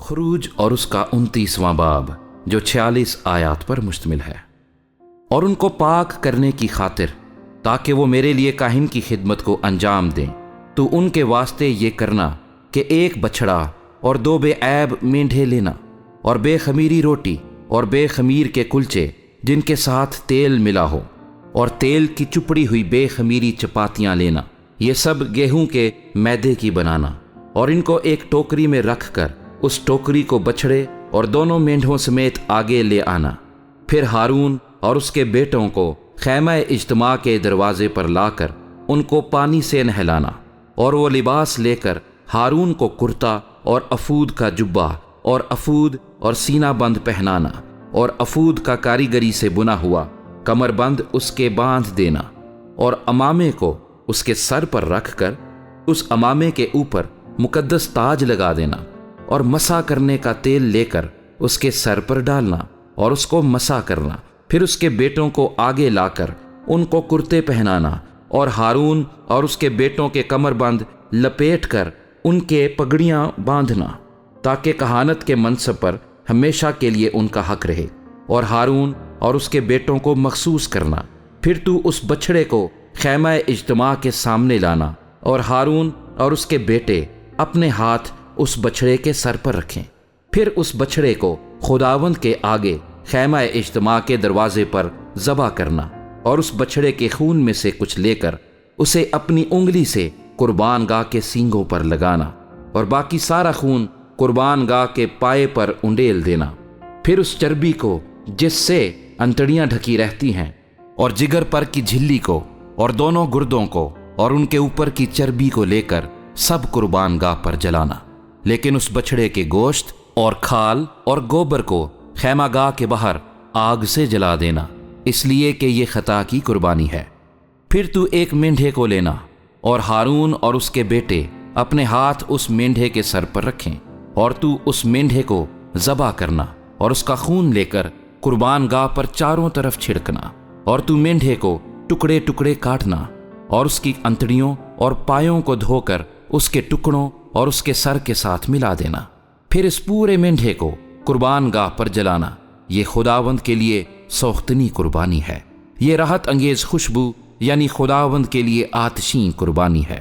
خروج اور اس کا 29واں باب جو 46 آیات پر مشتمل ہے۔ اور ان کو پاک کرنے کی خاطر تاکہ وہ میرے لیے کاہن کی خدمت کو انجام دیں تو ان کے واسطے یہ کرنا کہ ایک بچھڑا اور 2 بے عیب مینڈھے لینا، اور بے خمیری روٹی اور بے خمیر کے کلچے جن کے ساتھ تیل ملا ہو، اور تیل کی چپڑی ہوئی بے خمیری چپاتیاں لینا، یہ سب گیہوں کے میدے کی بنانا، اور ان کو ایک ٹوکری میں رکھ کر اس ٹوکری کو بچھڑے اور دونوں مینڈھوں سمیت آگے لے آنا۔ پھر ہارون اور اس کے بیٹوں کو خیمہ اجتماع کے دروازے پر لا کر ان کو پانی سے نہلانا، اور وہ لباس لے کر ہارون کو کرتا اور افود کا جبہ اور افود اور سینہ بند پہنانا، اور افود کا کاریگری سے بنا ہوا کمر بند اس کے باندھ دینا، اور امامے کو اس کے سر پر رکھ کر اس امامے کے اوپر مقدس تاج لگا دینا، اور مسح کرنے کا تیل لے کر اس کے سر پر ڈالنا اور اس کو مسح کرنا۔ پھر اس کے بیٹوں کو آگے لا کر ان کو کرتے پہنانا، اور ہارون اور اس کے بیٹوں کے کمر بند لپیٹ کر ان کے پگڑیاں باندھنا، تاکہ کہانت کے منصب پر ہمیشہ کے لیے ان کا حق رہے، اور ہارون اور اس کے بیٹوں کو مخصوص کرنا۔ پھر تو اس بچھڑے کو خیمہ اجتماع کے سامنے لانا، اور ہارون اور اس کے بیٹے اپنے ہاتھ اس بچھڑے کے سر پر رکھیں۔ پھر اس بچھڑے کو خداوند کے آگے خیمہ اجتماع کے دروازے پر ذبح کرنا، اور اس بچھڑے کے خون میں سے کچھ لے کر اسے اپنی انگلی سے قربان گاہ کے سینگوں پر لگانا، اور باقی سارا خون قربان گاہ کے پائے پر انڈیل دینا۔ پھر اس چربی کو جس سے انتڑیاں ڈھکی رہتی ہیں، اور جگر پر کی جھلی کو، اور دونوں گردوں کو، اور ان کے اوپر کی چربی کو لے کر سب قربان گاہ پر جلانا، لیکن اس بچھڑے کے گوشت اور کھال اور گوبر کو خیمہ گاہ کے باہر آگ سے جلا دینا، اس لیے کہ یہ خطا کی قربانی ہے۔ پھر تو ایک مینڈھے کو لینا، اور ہارون اور اس کے بیٹے اپنے ہاتھ اس مینڈھے کے سر پر رکھیں، اور تو اس مینڈھے کو ذبح کرنا، اور اس کا خون لے کر قربان گاہ پر چاروں طرف چھڑکنا، اور تو مینڈھے کو ٹکڑے ٹکڑے کاٹنا، اور اس کی انتڑیوں اور پایوں کو دھو کر اس کے ٹکڑوں اور اس کے سر کے ساتھ ملا دینا۔ پھر اس پورے مینڈھے کو قربان گاہ پر جلانا، یہ خداوند کے لیے سوختنی قربانی ہے، یہ راحت انگیز خوشبو یعنی خداوند کے لیے آتشین قربانی ہے۔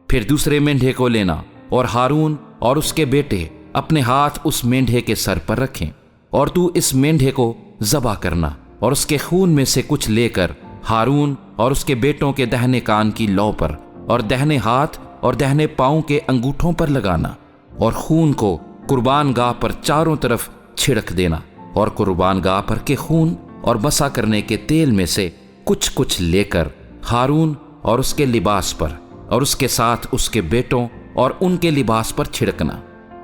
پھر دوسرے مینڈھے کو لینا، اور ہارون اور اس کے بیٹے اپنے ہاتھ اس مینڈھے کے سر پر رکھیں، اور تو اس مینڈھے کو ذبح کرنا، اور اس کے خون میں سے کچھ لے کر ہارون اور اس کے بیٹوں کے دہنے کان کی لو پر اور دہنے ہاتھ اور دہنے پاؤں کے انگوٹھوں پر لگانا، اور خون کو قربان گاہ پر چاروں طرف چھڑک دینا، اور قربان گاہ پر کے خون اور مسح کرنے کے تیل میں سے کچھ لے کر ہارون اور اس کے لباس پر اور اس کے ساتھ اس کے بیٹوں اور ان کے لباس پر چھڑکنا۔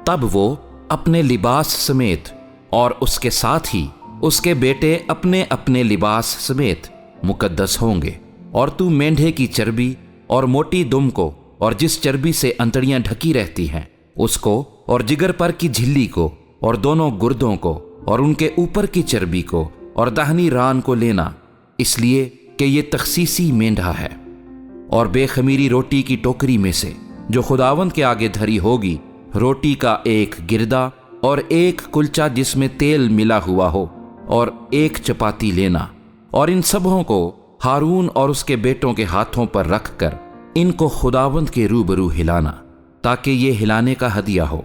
تب وہ اپنے لباس سمیت اور اس کے ساتھ ہی اس کے بیٹے اپنے اپنے لباس سمیت مقدس ہوں گے۔ اور تو مینڈھے کی چربی اور موٹی دم کو، اور جس چربی سے انتڑیاں ڈھکی رہتی ہیں اس کو، اور جگر پر کی جھلی کو، اور دونوں گردوں کو، اور ان کے اوپر کی چربی کو، اور دہنی ران کو لینا، اس لیے کہ یہ تخصیصی مینڈھا ہے۔ اور بے خمیری روٹی کی ٹوکری میں سے جو خداوند کے آگے دھری ہوگی، روٹی کا ایک گردا اور ایک کلچا جس میں تیل ملا ہوا ہو، اور ایک چپاتی لینا، اور ان سبوں کو ہارون اور اس کے بیٹوں کے ہاتھوں پر رکھ کر ان کو خداوند کے روبرو ہلانا، تاکہ یہ ہلانے کا ہدیہ ہو۔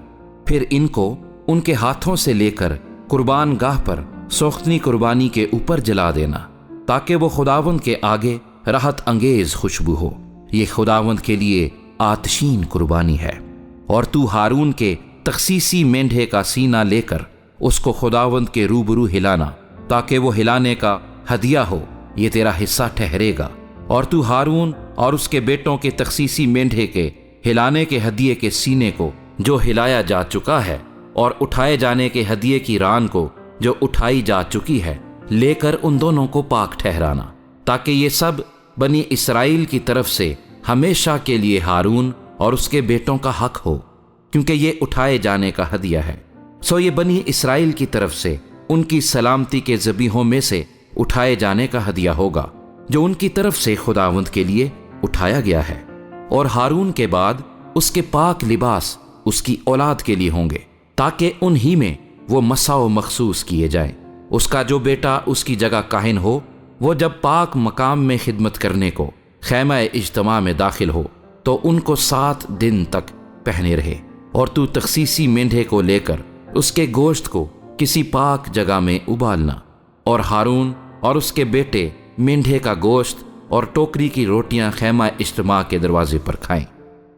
پھر ان کو ان کے ہاتھوں سے لے کر قربان گاہ پر سوختنی قربانی کے اوپر جلا دینا، تاکہ وہ خداوند کے آگے راحت انگیز خوشبو ہو، یہ خداوند کے لیے آتشین قربانی ہے۔ اور تو ہارون کے تخصیصی مینڈھے کا سینہ لے کر اس کو خداوند کے روبرو ہلانا، تاکہ وہ ہلانے کا ہدیہ ہو، یہ تیرا حصہ ٹھہرے گا۔ اور تو ہارون اور اس کے بیٹوں کے تخصیصی مینڈھے کے ہلانے کے ہدیے کے سینے کو جو ہلایا جا چکا ہے، اور اٹھائے جانے کے ہدیے کی ران کو جو اٹھائی جا چکی ہے، لے کر ان دونوں کو پاک ٹھہرانا، تاکہ یہ سب بنی اسرائیل کی طرف سے ہمیشہ کے لیے ہارون اور اس کے بیٹوں کا حق ہو، کیونکہ یہ اٹھائے جانے کا ہدیہ ہے۔ سو یہ بنی اسرائیل کی طرف سے ان کی سلامتی کے ذبیحوں میں سے اٹھائے جانے کا ہدیہ ہوگا جو ان کی طرف سے خداوند کے لیے اٹھایا گیا ہے۔ اور ہارون کے بعد اس کے پاک لباس اس کی اولاد کے لیے ہوں گے، تاکہ انہی میں وہ مسا و مخصوص کیے جائیں۔ اس کا جو بیٹا اس کی جگہ کاہن ہو، وہ جب پاک مقام میں خدمت کرنے کو خیمہ اجتماع میں داخل ہو تو ان کو 7 دن تک پہنے رہے، اور تو تخصیصی مینڈھے کو لے کر اس کے گوشت کو کسی پاک جگہ میں ابالنا، اور ہارون اور اس کے بیٹے مینڈھے کا گوشت اور ٹوکری کی روٹیاں خیمہ اجتماع کے دروازے پر کھائیں،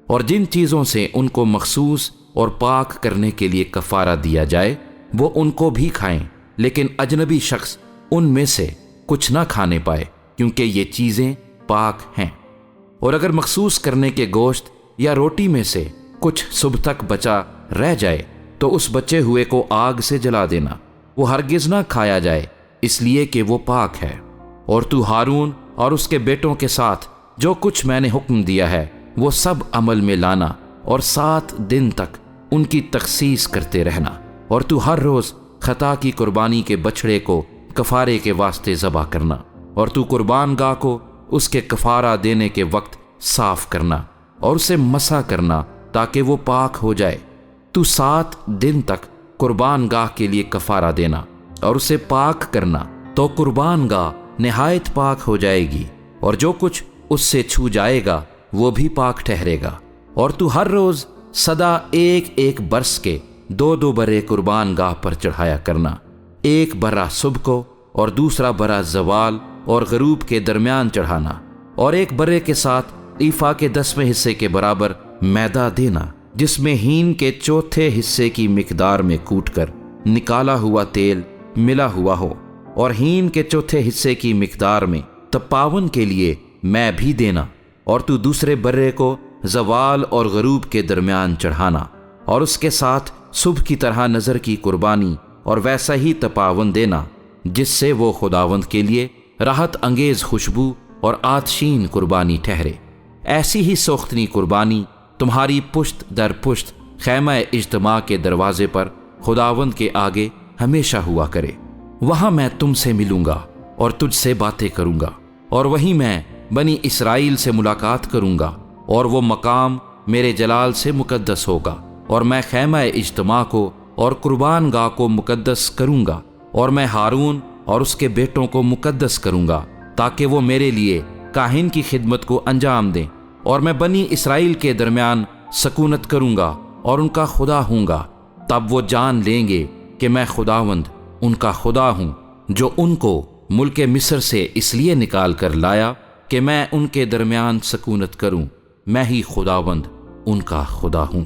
اور جن چیزوں سے ان کو مخصوص اور پاک کرنے کے لیے کفارہ دیا جائے وہ ان کو بھی کھائیں، لیکن اجنبی شخص ان میں سے کچھ نہ کھانے پائے، کیونکہ یہ چیزیں پاک ہیں۔ اور اگر مخصوص کرنے کے گوشت یا روٹی میں سے کچھ صبح تک بچا رہ جائے تو اس بچے ہوئے کو آگ سے جلا دینا، وہ ہرگز نہ کھایا جائے، اس لیے کہ وہ پاک ہے۔ اور تو ہارون اور اس کے بیٹوں کے ساتھ جو کچھ میں نے حکم دیا ہے وہ سب عمل میں لانا، اور 7 دن تک ان کی تخصیص کرتے رہنا، اور تو ہر روز خطا کی قربانی کے بچڑے کو کفارے کے واسطے ذبح کرنا، اور تو قربان گاہ کو اس کے کفارہ دینے کے وقت صاف کرنا اور اسے مسح کرنا تاکہ وہ پاک ہو جائے۔ تو 7 دن تک قربان گاہ کے لیے کفارہ دینا اور اسے پاک کرنا، تو قربان گاہ نہایت پاک ہو جائے گی، اور جو کچھ اس سے چھو جائے گا وہ بھی پاک ٹھہرے گا۔ اور تو ہر روز سدا 1 برس کے 2 برے قربان گاہ پر چڑھایا کرنا، 1 برہ صبح کو اور دوسرا برہ زوال اور غروب کے درمیان چڑھانا، اور 1 برے کے ساتھ ایفا کے 10ویں حصے کے برابر میدا دینا، جس میں ہین کے 4تھے حصے کی مقدار میں کوٹ کر نکالا ہوا تیل ملا ہوا ہو، اور ہین کے 4تھے حصے کی مقدار میں تپاون کے لیے میں بھی دینا۔ اور تو دوسرے برے کو زوال اور غروب کے درمیان چڑھانا، اور اس کے ساتھ صبح کی طرح نظر کی قربانی اور ویسا ہی تپاون دینا، جس سے وہ خداوند کے لیے راحت انگیز خوشبو اور آتشین قربانی ٹھہرے۔ ایسی ہی سوختنی قربانی تمہاری پشت در پشت خیمہ اجتماع کے دروازے پر خداوند کے آگے ہمیشہ ہوا کرے۔ وہاں میں تم سے ملوں گا اور تجھ سے باتیں کروں گا، اور وہیں میں بنی اسرائیل سے ملاقات کروں گا، اور وہ مقام میرے جلال سے مقدس ہوگا، اور میں خیمہ اجتماع کو اور قربان گاہ کو مقدس کروں گا، اور میں ہارون اور اس کے بیٹوں کو مقدس کروں گا تاکہ وہ میرے لیے کاہن کی خدمت کو انجام دیں، اور میں بنی اسرائیل کے درمیان سکونت کروں گا اور ان کا خدا ہوں گا۔ تب وہ جان لیں گے کہ میں خداوند ان کا خدا ہوں، جو ان کو ملک مصر سے اس لیے نکال کر لایا کہ میں ان کے درمیان سکونت کروں۔ میں ہی خداوند ان کا خدا ہوں۔